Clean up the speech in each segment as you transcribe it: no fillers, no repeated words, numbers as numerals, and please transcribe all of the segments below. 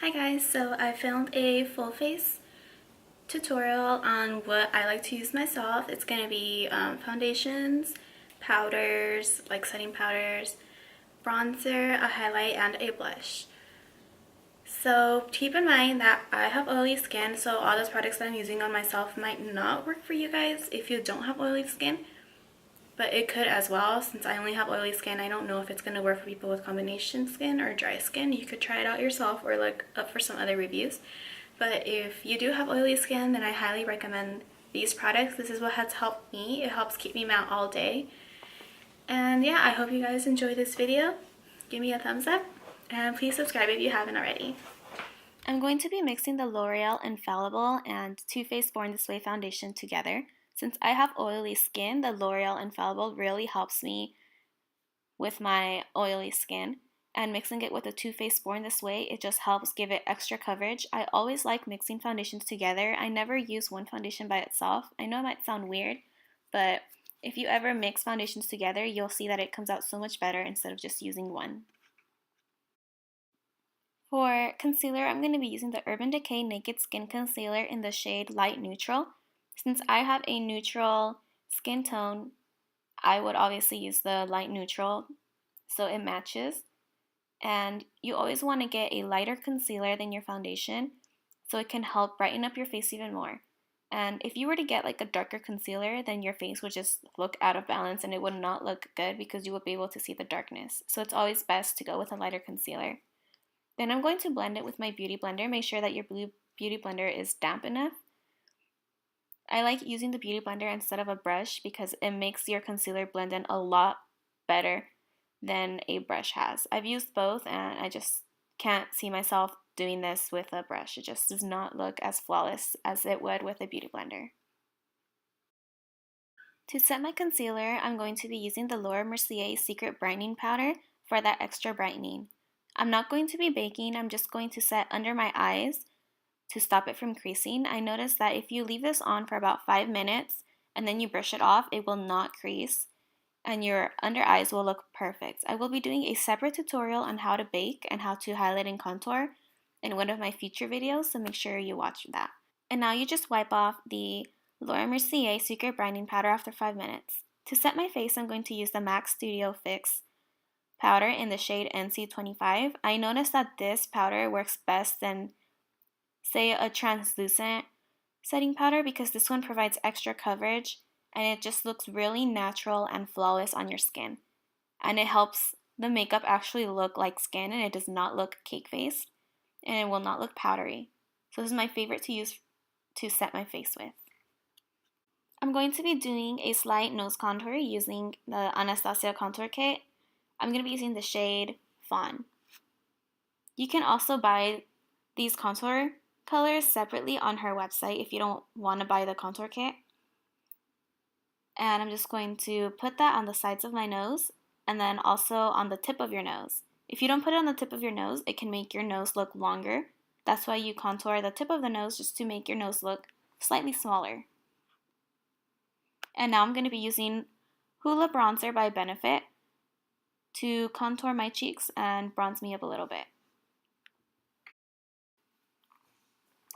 Hi guys, so I filmed a full face tutorial on what I like to use myself. It's going to be foundations, powders, like setting powders, bronzer, a highlight, and a blush. So keep in mind that I have oily skin, so all those products that I'm using on myself might not work for you guys if you don't have oily skin. But it could as well. Since I only have oily skin, I don't know if it's going to work for people with combination skin or dry skin. You could try it out yourself or look up for some other reviews. But if you do have oily skin, then I highly recommend these products. This is what has helped me. It helps keep me matte all day. And yeah, I hope you guys enjoy this video. Give me a thumbs up and please subscribe if you haven't already. I'm going to be mixing the L'Oreal Infallible and Too Faced Born This Way foundation together. Since I have oily skin, the L'Oreal Infallible really helps me with my oily skin. And mixing it with the Too Faced Born This Way, it just helps give it extra coverage. I always like mixing foundations together. I never use one foundation by itself. I know it might sound weird, but if you ever mix foundations together, you'll see that it comes out so much better instead of just using one. For concealer, I'm going to be using the Urban Decay Naked Skin Concealer in the shade Light Neutral. Since I have a neutral skin tone, I would obviously use the light neutral so it matches. And you always want to get a lighter concealer than your foundation so it can help brighten up your face even more. And if you were to get like a darker concealer, then your face would just look out of balance and it would not look good because you would be able to see the darkness. So it's always best to go with a lighter concealer. Then I'm going to blend it with my beauty blender. Make sure that your beauty blender is damp enough. I like using the beauty blender instead of a brush because it makes your concealer blend in a lot better than a brush has. I've used both and I just can't see myself doing this with a brush. It just does not look as flawless as it would with a beauty blender. To set my concealer, I'm going to be using the Mercier Secret Brightening Powder for that extra brightening. I'm not going to be baking, I'm just going to set under my eyes to stop it from creasing. I noticed that if you leave this on for about 5 minutes and then you brush it off, it will not crease and your under eyes will look perfect. I will be doing a separate tutorial on how to bake and how to highlight and contour in one of my future videos, so make sure you watch that. And now you just wipe off the Laura Mercier Secret Brightening Powder after 5 minutes. To set my face, I'm going to use the MAC Studio Fix powder in the shade NC25. I noticed that this powder works best than, say, a translucent setting powder because this one provides extra coverage and it just looks really natural and flawless on your skin. And it helps the makeup actually look like skin and it does not look cake-faced and it will not look powdery. So this is my favorite to use to set my face with. I'm going to be doing a slight nose contour using the Anastasia Contour Kit. I'm going to be using the shade Fawn. You can also buy these contour colors separately on her website if you don't want to buy the contour kit. And I'm just going to put that on the sides of my nose and then also on the tip of your nose. If you don't put it on the tip of your nose, it can make your nose look longer. That's why you contour the tip of the nose just to make your nose look slightly smaller. And now I'm going to be using Hoola Bronzer by Benefit to contour my cheeks and bronze me up a little bit.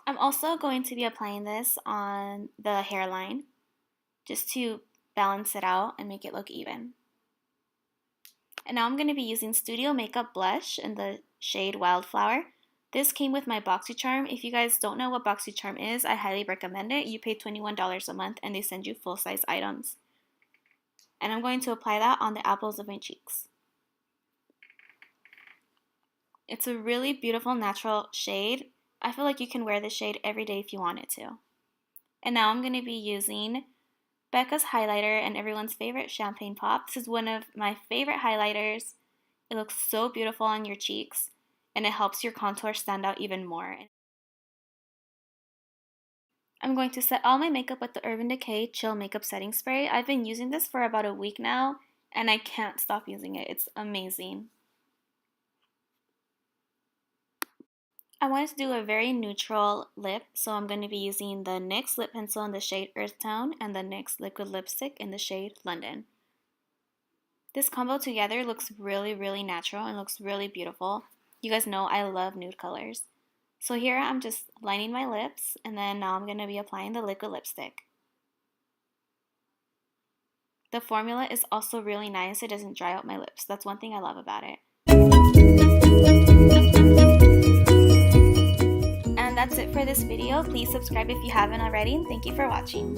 I'm also going to be applying this on the hairline just to balance it out and make it look even. And now I'm going to be using Studio Makeup Blush in the shade Wildflower. This came with my BoxyCharm. If you guys don't know what BoxyCharm is, I highly recommend it. You pay $21 a month and they send you full-size items. And I'm going to apply that on the apples of my cheeks. It's a really beautiful natural shade. I feel like you can wear this shade every day if you wanted to. And now I'm going to be using Becca's highlighter and everyone's favorite Champagne Pop. This is one of my favorite highlighters. It looks so beautiful on your cheeks and it helps your contour stand out even more. I'm going to set all my makeup with the Urban Decay Chill Makeup Setting Spray. I've been using this for about a week now and I can't stop using it. It's amazing. I wanted to do a very neutral lip, so I'm going to be using the NYX Lip Pencil in the shade Earth Tone and the NYX Liquid Lipstick in the shade London. This combo together looks really, really natural and looks really beautiful. You guys know I love nude colors. So here I'm just lining my lips, and then now I'm going to be applying the liquid lipstick. The formula is also really nice. It doesn't dry out my lips. That's one thing I love about it. And that's it for this video. Please subscribe if you haven't already, and thank you for watching.